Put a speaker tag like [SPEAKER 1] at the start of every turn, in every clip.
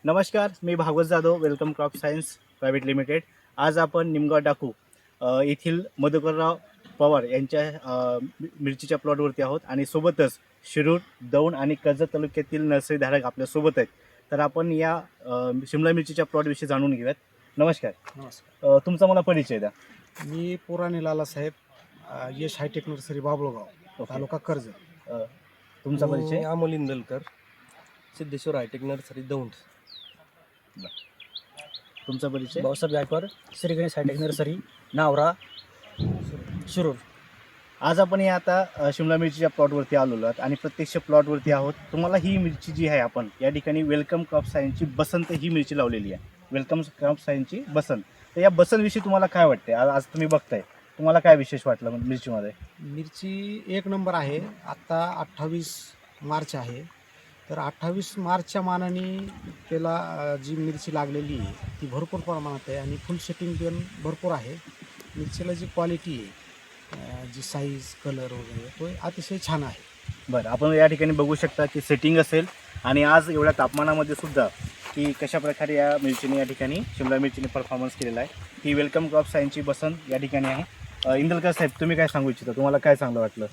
[SPEAKER 1] नमस्कार, मी Bhagwat Jadhav, welcome crop science private limited. आज आपण निमगाव डाकू येथील मधुकरराव पवार यांच्या मिरचीच्या प्लॉटवरती आहोत आणि सोबतच शिरूर, दौंड आणि कर्जत तालुक्यातील नर्सरीधारक आपल्यासोबत आहेत. तर आपण या शिमला मिरचीच्या प्लॉटविषयी जाणून घेऊयात. नमस्कार.
[SPEAKER 2] नमस्कार.
[SPEAKER 1] तुमचा मला परिचय द्या.
[SPEAKER 2] मी Purane Lalasaheb, Yash hitech nursery Babalgaon,
[SPEAKER 1] okay.
[SPEAKER 2] Taluka Karjat.
[SPEAKER 1] तुमचा परिचय.
[SPEAKER 3] Amol Indalkar, Siddheshwar hitech nursery Daund.
[SPEAKER 1] तुमचा परिचय.
[SPEAKER 4] Bhausaheb Gaikwad, Shri Ganesh hitech nursery Navra, Shirur.
[SPEAKER 1] आज आपण या आता शिमला मिरचीच्या प्लॉटवरती आलेलो आहोत आणि प्रत्यक्ष प्लॉटवरती आहोत. तुम्हाला ही मिरची जी आहे आपण या ठिकाणी वेलकम क्रॉप सायन्सची बसंत ही मिरची लावलेली आहे. वेलकम क्रॉप सायन्सची बसंत. तर या बसंतविषयी तुम्हाला काय वाटते? आज तुम्ही बघताय, तुम्हाला काय विशेष वाटलं मिरचीमध्ये?
[SPEAKER 2] मिरची एक नंबर आहे. आत्ता 28 मार्च आहे, तर 28 मार्चच्या मानाने त्याला जी मिरची लागलेली आहे ती भरपूर प्रमाणात आहे आणि फुल सेटिंग पण भरपूर आहे. मिरचीला जी क्वालिटी आहे, जी साईज, कलर वगैरे तो अतिशय छान आहे.
[SPEAKER 1] बरं, आपण या ठिकाणी बघू शकता की सेटिंग असेल आणि आज एवढ्या तापमानामध्ये सुद्धा की कशा प्रकारे या मिरचीने या ठिकाणी शिमला मिरचीने परफॉर्मन्स केलेला आहे. ही वेलकम क्रॉप सायन्सची बसंत या ठिकाणी आहे. इंदलकर साहेब, तुम्ही काय सांगू इच्छिता? तुम्हाला काय चांगलं वाटलं?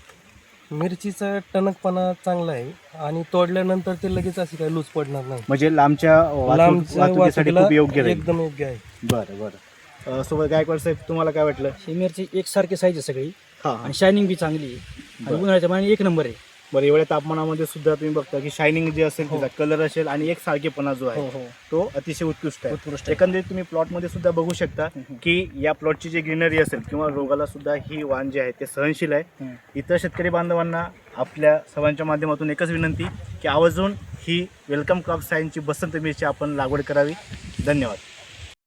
[SPEAKER 3] मिरचीचा टणकपणा चांगला आहे आणि तोडल्यानंतर ते लगेच अशी काही लूज पडणार नाही.
[SPEAKER 1] म्हणजे लांबच्या वाहतुकीसाठी
[SPEAKER 3] वाहतुकीला
[SPEAKER 1] खूप योग्य राहील.
[SPEAKER 3] एकदम योग्य आहे.
[SPEAKER 1] बरं बरं. सोबत गायकवाड साहेब, तुम्हाला काय वाटलं?
[SPEAKER 4] ही मिरची एकसारखी साईज आहे सगळी
[SPEAKER 1] हां
[SPEAKER 4] आणि शायनिंग बी चांगली आहे आणि
[SPEAKER 1] बरं.
[SPEAKER 4] उन्हाळ्याच्या मानाने एक नंबर आहे.
[SPEAKER 1] बरं, एवढ्या तापमानामध्ये सुद्धा तुम्ही बघता की शायनिंग जे असेल,
[SPEAKER 4] हो.
[SPEAKER 1] त्याचा कलर असेल आणि एक सारखेपणा जो आहे
[SPEAKER 4] हो.
[SPEAKER 1] तो अतिशय उत्कृष्ट आहे.
[SPEAKER 4] उत्कृष्ट आहे.
[SPEAKER 1] एकंदरीत तुम्ही प्लॉटमध्ये सुद्धा बघू शकता की या प्लॉटची जी ग्रीनरी असेल किंवा रोगाला सुद्धा ही वाण जे आहे ते सहनशील आहे. इतर शेतकरी बांधवांना आपल्या सर्वांच्या माध्यमातून एकच विनंती की आवर्जून ही वेलकम क्रॉप सायन्सची बसंत मिरची आपण लागवड करावी. धन्यवाद.